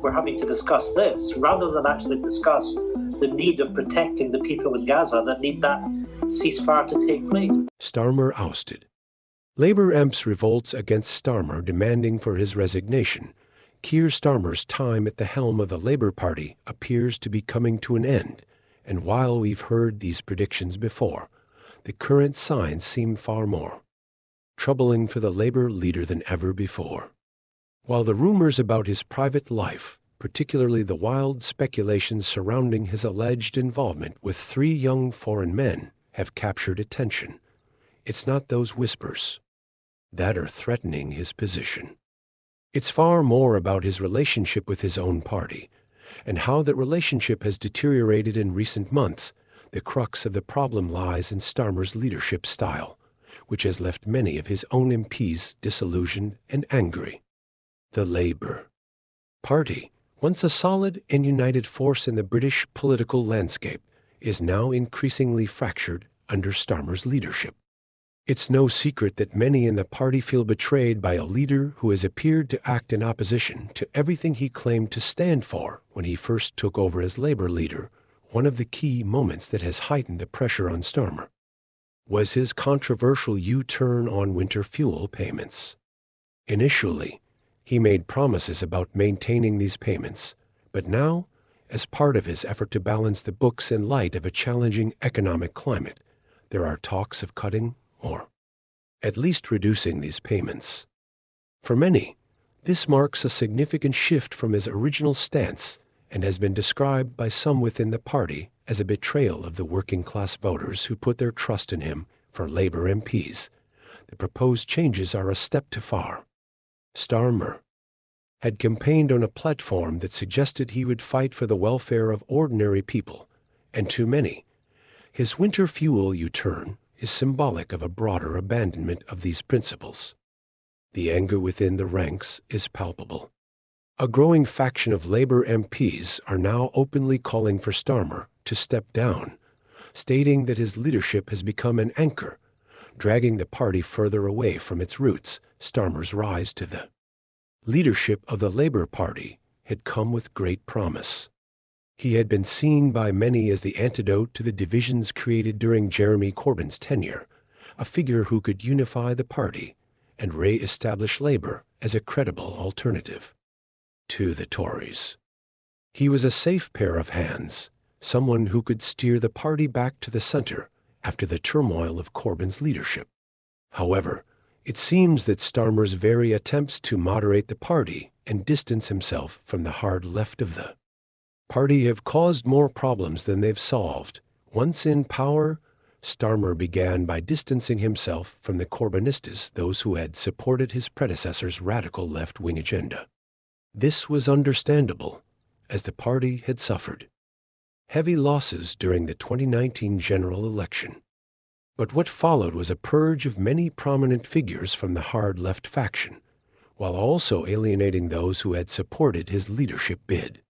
we're having to discuss this, rather than actually discuss the need of protecting the people in Gaza that need that ceasefire to take place. Starmer ousted. Labour Mps revolts against Starmer, demanding for his resignation. Keir Starmer's time at the helm of the Labour Party appears to be coming to an end, and while we've heard these predictions before, the current signs seem far more troubling for the Labour leader than ever before. While the rumors about his private life, particularly the wild speculations surrounding his alleged involvement with 3 young foreign men, have captured attention, it's not those whispers that are threatening his position. It's far more about his relationship with his own party, and how that relationship has deteriorated in recent months. The crux of the problem lies in Starmer's leadership style, which has left many of his own MPs disillusioned and angry. The Labour Party, once a solid and united force in the British political landscape, is now increasingly fractured under Starmer's leadership. It's no secret that many in the party feel betrayed by a leader who has appeared to act in opposition to everything he claimed to stand for when he first took over as Labour leader. One of the key moments that has heightened the pressure on Starmer was his controversial U-turn on winter fuel payments. Initially, he made promises about maintaining these payments, but now, as part of his effort to balance the books in light of a challenging economic climate, there are talks of cutting or at least reducing these payments. For many, this marks a significant shift from his original stance and has been described by some within the party as a betrayal of the working-class voters who put their trust in him. For Labour MPs, the proposed changes are a step too far. Starmer had campaigned on a platform that suggested he would fight for the welfare of ordinary people, and to many, his winter fuel U-turn is symbolic of a broader abandonment of these principles. The anger within the ranks is palpable. A growing faction of Labour MPs are now openly calling for Starmer to step down, stating that his leadership has become an anchor, dragging the party further away from its roots. Starmer's rise to the leadership of the Labour Party had come with great promise. He had been seen by many as the antidote to the divisions created during Jeremy Corbyn's tenure, a figure who could unify the party and re-establish Labour as a credible alternative to the Tories. He was a safe pair of hands, someone who could steer the party back to the centre after the turmoil of Corbyn's leadership. However, it seems that Starmer's very attempts to moderate the party and distance himself from the hard left of the party have caused more problems than they've solved. Once in power, Starmer began by distancing himself from the Corbynistas, those who had supported his predecessor's radical left-wing agenda. This was understandable, as the party had suffered heavy losses during the 2019 general election. But what followed was a purge of many prominent figures from the hard left faction, while also alienating those who had supported his leadership bid.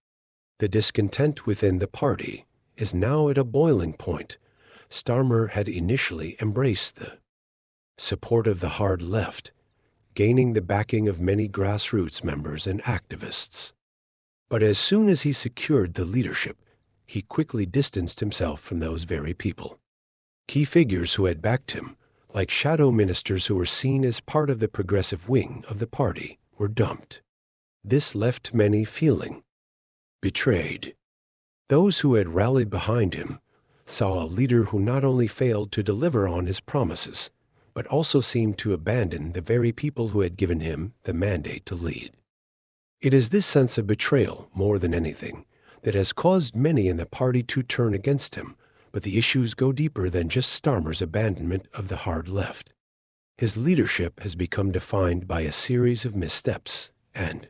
The discontent within the party is now at a boiling point. Starmer had initially embraced the support of the hard left, gaining the backing of many grassroots members and activists. But as soon as he secured the leadership, he quickly distanced himself from those very people. Key figures who had backed him, like shadow ministers who were seen as part of the progressive wing of the party, were dumped. This left many feeling betrayed. Those who had rallied behind him saw a leader who not only failed to deliver on his promises, but also seemed to abandon the very people who had given him the mandate to lead. It is this sense of betrayal, more than anything, that has caused many in the party to turn against him, but the issues go deeper than just Starmer's abandonment of the hard left. His leadership has become defined by a series of missteps and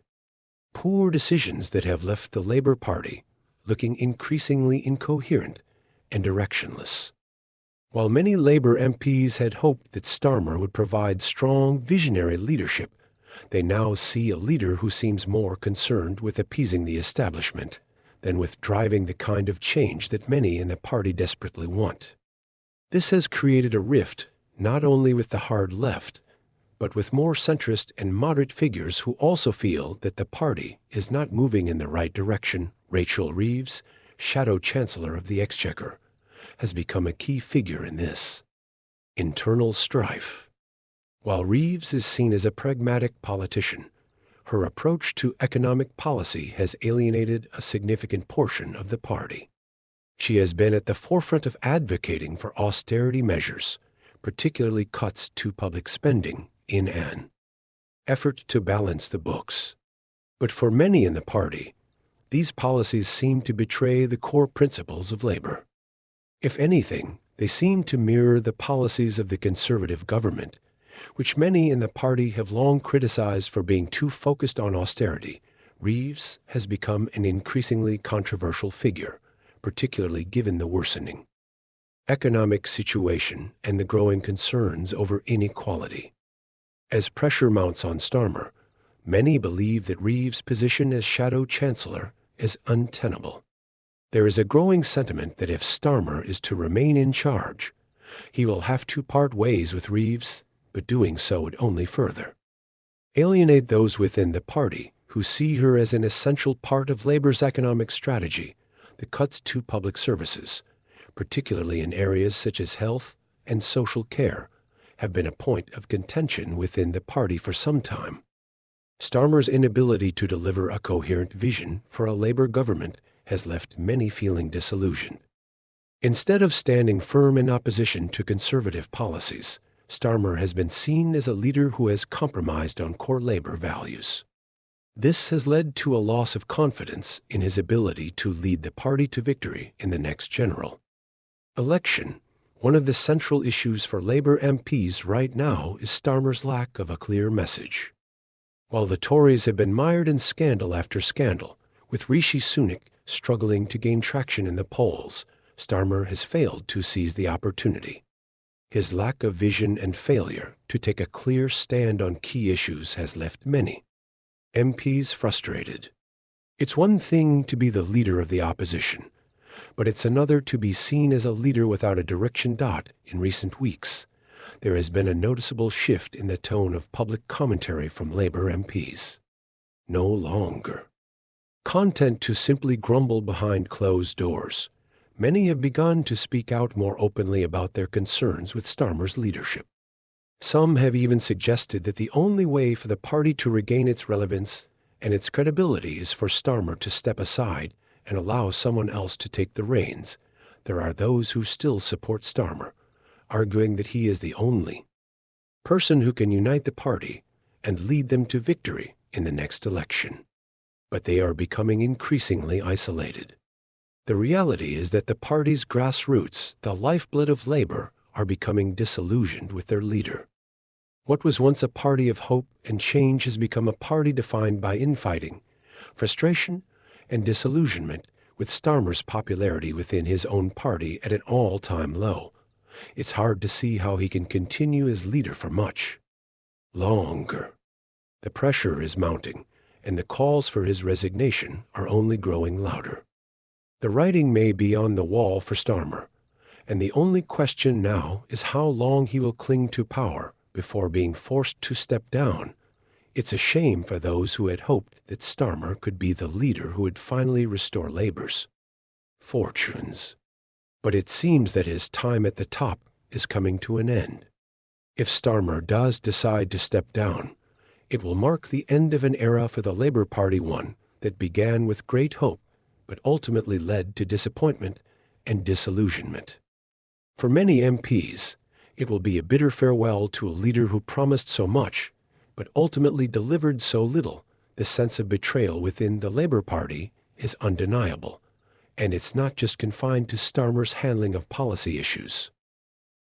poor decisions that have left the Labour Party looking increasingly incoherent and directionless. While many Labour MPs had hoped that Starmer would provide strong, visionary leadership, they now see a leader who seems more concerned with appeasing the establishment than with driving the kind of change that many in the party desperately want. This has created a rift not only with the hard left, but with more centrist and moderate figures who also feel that the party is not moving in the right direction. Rachel Reeves, Shadow Chancellor of the Exchequer, has become a key figure in this internal strife. While Reeves is seen as a pragmatic politician, her approach to economic policy has alienated a significant portion of the party. She has been at the forefront of advocating for austerity measures, particularly cuts to public spending, in an effort to balance the books. But for many in the party, these policies seem to betray the core principles of labor. If anything, they seem to mirror the policies of the conservative government, which many in the party have long criticized for being too focused on austerity. Reeves has become an increasingly controversial figure, particularly given the worsening economic situation and the growing concerns over inequality. As pressure mounts on Starmer, many believe that Reeves' position as Shadow Chancellor is untenable. There is a growing sentiment that if Starmer is to remain in charge, he will have to part ways with Reeves, but doing so would only further alienate those within the party who see her as an essential part of Labor's economic strategy. The cuts to public services, particularly in areas such as health and social care, have been a point of contention within the party for some time. Starmer's inability to deliver a coherent vision for a Labor government has left many feeling disillusioned. Instead of standing firm in opposition to conservative policies, Starmer has been seen as a leader who has compromised on core labor values. This has led to a loss of confidence in his ability to lead the party to victory in the next general election. One of the central issues for Labour MPs right now is Starmer's lack of a clear message. While the Tories have been mired in scandal after scandal, with Rishi Sunak struggling to gain traction in the polls, Starmer has failed to seize the opportunity. His lack of vision and failure to take a clear stand on key issues has left many MPs frustrated. It's one thing to be the leader of the opposition, but it's another to be seen as a leader without a direction. In recent weeks, there has been a noticeable shift in the tone of public commentary from Labour MPs. No longer content to simply grumble behind closed doors. Many have begun to speak out more openly about their concerns with Starmer's leadership. Some have even suggested that the only way for the party to regain its relevance and its credibility is for Starmer to step aside and allow someone else to take the reins. There are those who still support Starmer, arguing that he is the only person who can unite the party and lead them to victory in the next election. But they are becoming increasingly isolated. The reality is that the party's grassroots, the lifeblood of Labour, are becoming disillusioned with their leader. What was once a party of hope and change has become a party defined by infighting, frustration, and disillusionment. With Starmer's popularity within his own party at an all-time low, it's hard to see how he can continue as leader for much longer. The pressure is mounting, and the calls for his resignation are only growing louder. The writing may be on the wall for Starmer, and the only question now is how long he will cling to power before being forced to step down. It's a shame for those who had hoped that Starmer could be the leader who would finally restore Labour's fortunes. But it seems that his time at the top is coming to an end. If Starmer does decide to step down, it will mark the end of an era for the Labour Party, one that began with great hope but ultimately led to disappointment and disillusionment. For many MPs, it will be a bitter farewell to a leader who promised so much but ultimately delivered so little. The sense of betrayal within the Labour Party is undeniable, and it's not just confined to Starmer's handling of policy issues.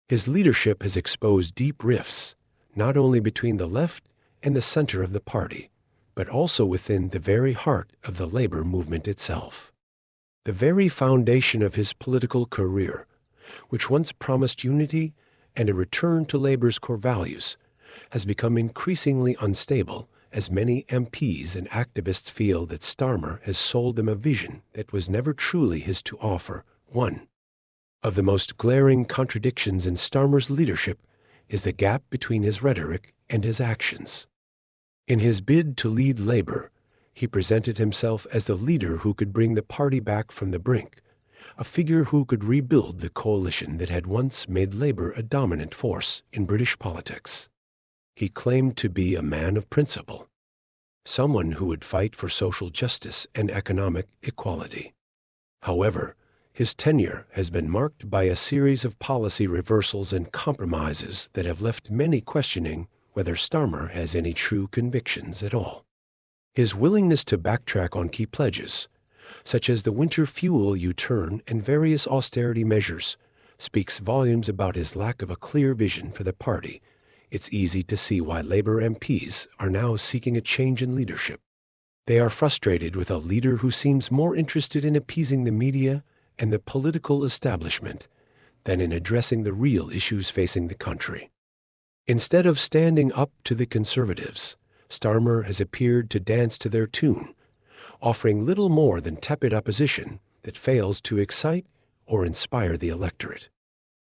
His leadership has exposed deep rifts, not only between the left and the center of the party, but also within the very heart of the Labour movement itself. The very foundation of his political career, which once promised unity and a return to Labour's core values, has become increasingly unstable as many MPs and activists feel that Starmer has sold them a vision that was never truly his to offer. One of the most glaring contradictions in Starmer's leadership is the gap between his rhetoric and his actions. In his bid to lead Labour, he presented himself as the leader who could bring the party back from the brink, a figure who could rebuild the coalition that had once made Labour a dominant force in British politics. He claimed to be a man of principle, someone who would fight for social justice and economic equality. However, his tenure has been marked by a series of policy reversals and compromises that have left many questioning whether Starmer has any true convictions at all. His willingness to backtrack on key pledges, such as the winter fuel U-turn and various austerity measures, speaks volumes about his lack of a clear vision for the party. It's easy to see why Labour MPs are now seeking a change in leadership. They are frustrated with a leader who seems more interested in appeasing the media and the political establishment than in addressing the real issues facing the country. Instead of standing up to the Conservatives, Starmer has appeared to dance to their tune, offering little more than tepid opposition that fails to excite or inspire the electorate.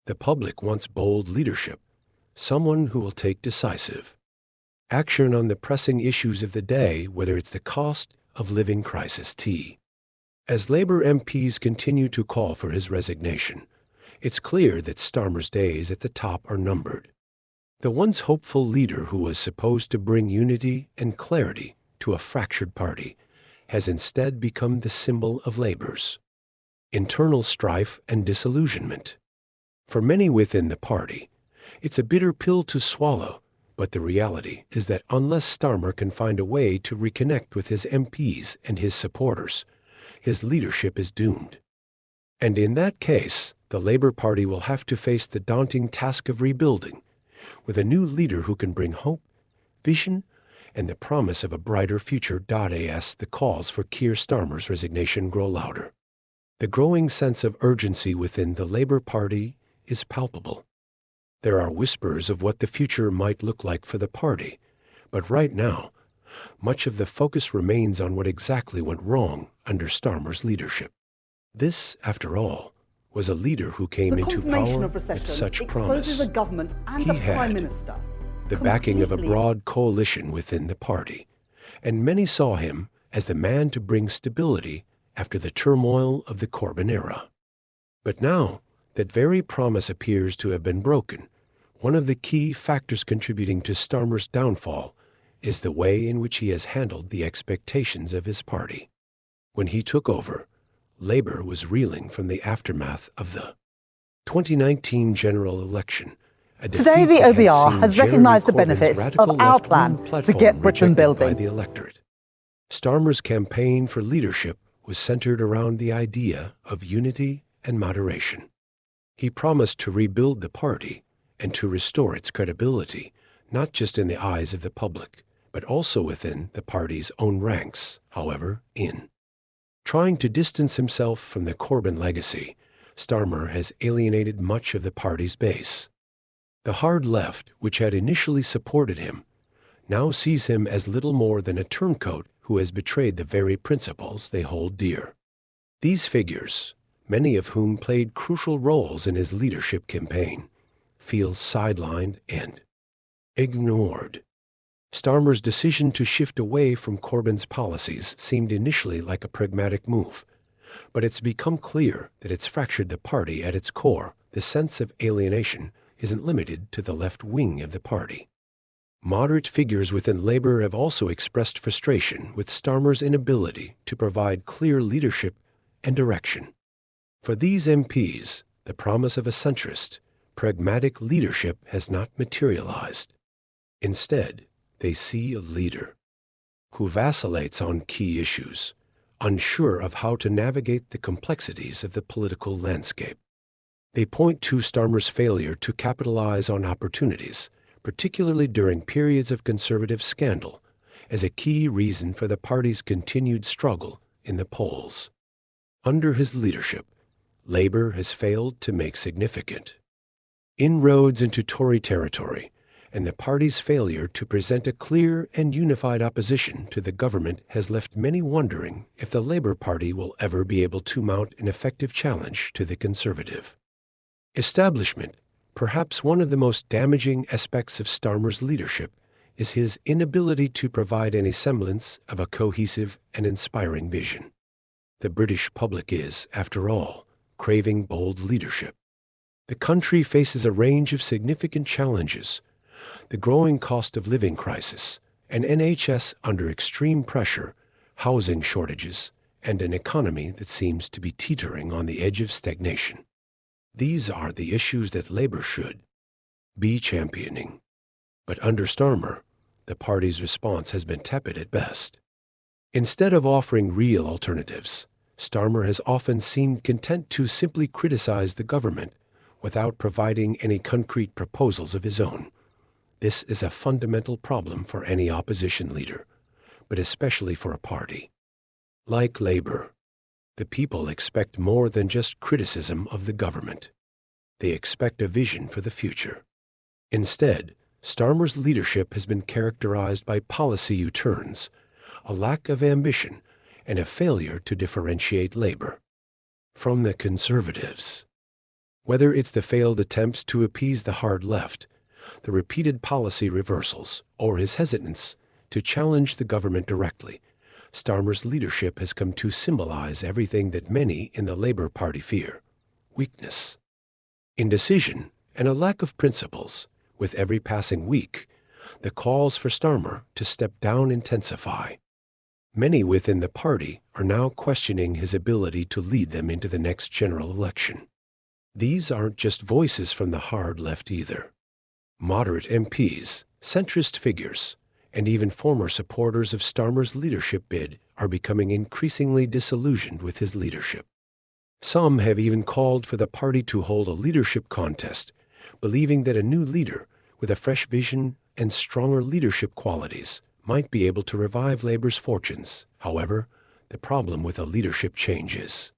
The public wants bold leadership, someone who will take decisive action on the pressing issues of the day, whether it's the cost of living crisis T. As Labour MPs continue to call for his resignation, it's clear that Starmer's days at the top are numbered. The once hopeful leader who was supposed to bring unity and clarity to a fractured party has instead become the symbol of Labour's internal strife and disillusionment. For many within the party, it's a bitter pill to swallow, but the reality is that unless Starmer can find a way to reconnect with his MPs and his supporters, his leadership is doomed. And in that case, the Labour Party will have to face the daunting task of rebuilding, with a new leader who can bring hope, vision, and the promise of a brighter future. As the calls for Keir Starmer's resignation grow louder, the growing sense of urgency within the Labour Party is palpable. There are whispers of what the future might look like for the party, but right now, much of the focus remains on what exactly went wrong under Starmer's leadership. This, after all, was a leader who came into power with such promise. A government and He a prime had minister the backing of a broad coalition within the party, and many saw him as the man to bring stability after the turmoil of the Corbyn era. But now that very promise appears to have been broken, one of the key factors contributing to Starmer's downfall is the way in which he has handled the expectations of his party. When he took over, Labour was reeling from the aftermath of the 2019 general election. Today, the OBR has recognised the benefits of our plan to get Britain building. By the electorate. Starmer's campaign for leadership was centred around the idea of unity and moderation. He promised to rebuild the party and to restore its credibility, not just in the eyes of the public, but also within the party's own ranks. However, in trying to distance himself from the Corbyn legacy, Starmer has alienated much of the party's base. The hard left, which had initially supported him, now sees him as little more than a turncoat who has betrayed the very principles they hold dear. These figures, many of whom played crucial roles in his leadership campaign, feel sidelined and ignored. Starmer's decision to shift away from Corbyn's policies seemed initially like a pragmatic move, but it's become clear that it's fractured the party at its core. The sense of alienation isn't limited to the left wing of the party. Moderate figures within Labour have also expressed frustration with Starmer's inability to provide clear leadership and direction. For these MPs, the promise of a centrist, pragmatic leadership has not materialized. Instead, they see a leader who vacillates on key issues, unsure of how to navigate the complexities of the political landscape. They point to Starmer's failure to capitalize on opportunities, particularly during periods of Conservative scandal, as a key reason for the party's continued struggle in the polls. Under his leadership, Labour has failed to make significant inroads into Tory territory, and the party's failure to present a clear and unified opposition to the government has left many wondering if the Labour Party will ever be able to mount an effective challenge to the Conservative establishment. Perhaps one of the most damaging aspects of Starmer's leadership is his inability to provide any semblance of a cohesive and inspiring vision. The British public is, after all, craving bold leadership. The country faces a range of significant challenges: the growing cost of living crisis, an NHS under extreme pressure, housing shortages, and an economy that seems to be teetering on the edge of stagnation. These are the issues that Labour should be championing. But under Starmer, the party's response has been tepid at best. Instead of offering real alternatives, Starmer has often seemed content to simply criticize the government without providing any concrete proposals of his own. This is a fundamental problem for any opposition leader, but especially for a party like Labour. The people expect more than just criticism of the government. They expect a vision for the future. Instead, Starmer's leadership has been characterized by policy U-turns, a lack of ambition, and a failure to differentiate Labour from the Conservatives. Whether it's the failed attempts to appease the hard left, the repeated policy reversals, or his hesitance to challenge the government directly, Starmer's leadership has come to symbolize everything that many in the Labour Party fear: weakness, indecision, and a lack of principles. With every passing week, the calls for Starmer to step down intensify. Many within the party are now questioning his ability to lead them into the next general election. These aren't just voices from the hard left either. Moderate MPs, centrist figures, and even former supporters of Starmer's leadership bid are becoming increasingly disillusioned with his leadership. Some have even called for the party to hold a leadership contest, believing that a new leader with a fresh vision and stronger leadership qualities might be able to revive Labour's fortunes. However, the problem with a leadership change is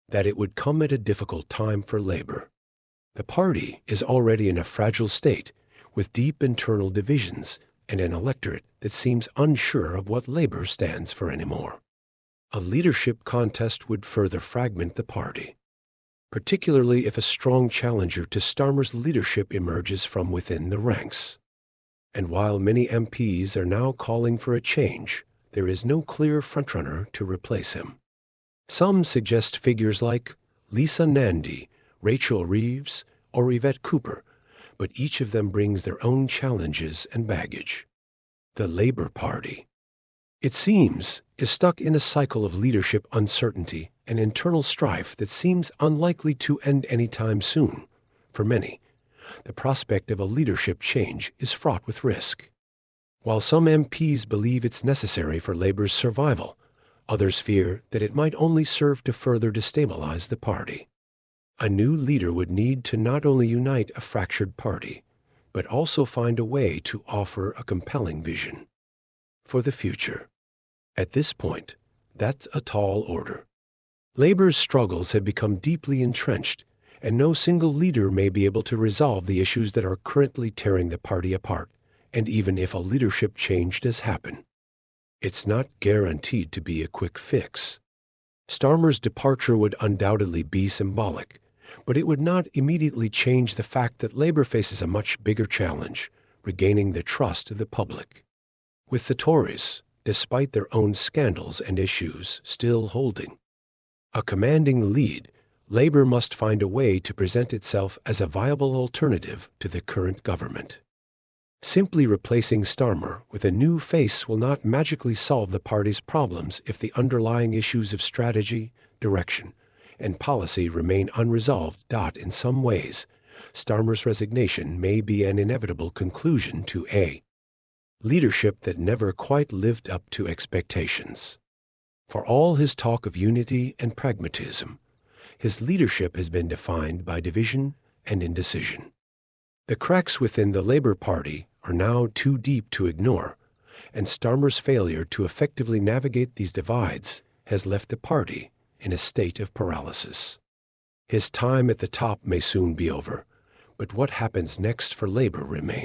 that it would come at a difficult time for Labour. The party is already in a fragile state, with deep internal divisions and an electorate that seems unsure of what Labour stands for anymore. A leadership contest would further fragment the party, particularly if a strong challenger to Starmer's leadership emerges from within the ranks. And while many MPs are now calling for a change, there is no clear frontrunner to replace him. Some suggest figures like Lisa Nandy, Rachel Reeves, or Yvette Cooper, but each of them brings their own challenges and baggage. The Labour Party, it seems, is stuck in a cycle of leadership uncertainty and internal strife that seems unlikely to end anytime soon. For many, the prospect of a leadership change is fraught with risk. While some MPs believe it's necessary for Labour's survival, others fear that it might only serve to further destabilize the party. A new leader would need to not only unite a fractured party, but also find a way to offer a compelling vision for the future. At this point, that's a tall order. Labour's struggles have become deeply entrenched, and no single leader may be able to resolve the issues that are currently tearing the party apart. And even if a leadership change does happen, it's not guaranteed to be a quick fix. Starmer's departure would undoubtedly be symbolic, but it would not immediately change the fact that Labour faces a much bigger challenge: regaining the trust of the public. With the Tories, despite their own scandals and issues, still holding a commanding lead, Labour must find a way to present itself as a viable alternative to the current government. Simply replacing Starmer with a new face will not magically solve the party's problems if the underlying issues of strategy, direction, and policy remain unresolved. In some ways, Starmer's resignation may be an inevitable conclusion to a leadership that never quite lived up to expectations. For all his talk of unity and pragmatism, his leadership has been defined by division and indecision. The cracks within the Labour Party are now too deep to ignore, and Starmer's failure to effectively navigate these divides has left the party in a state of paralysis. His time at the top may soon be over, but what happens next for Labour remains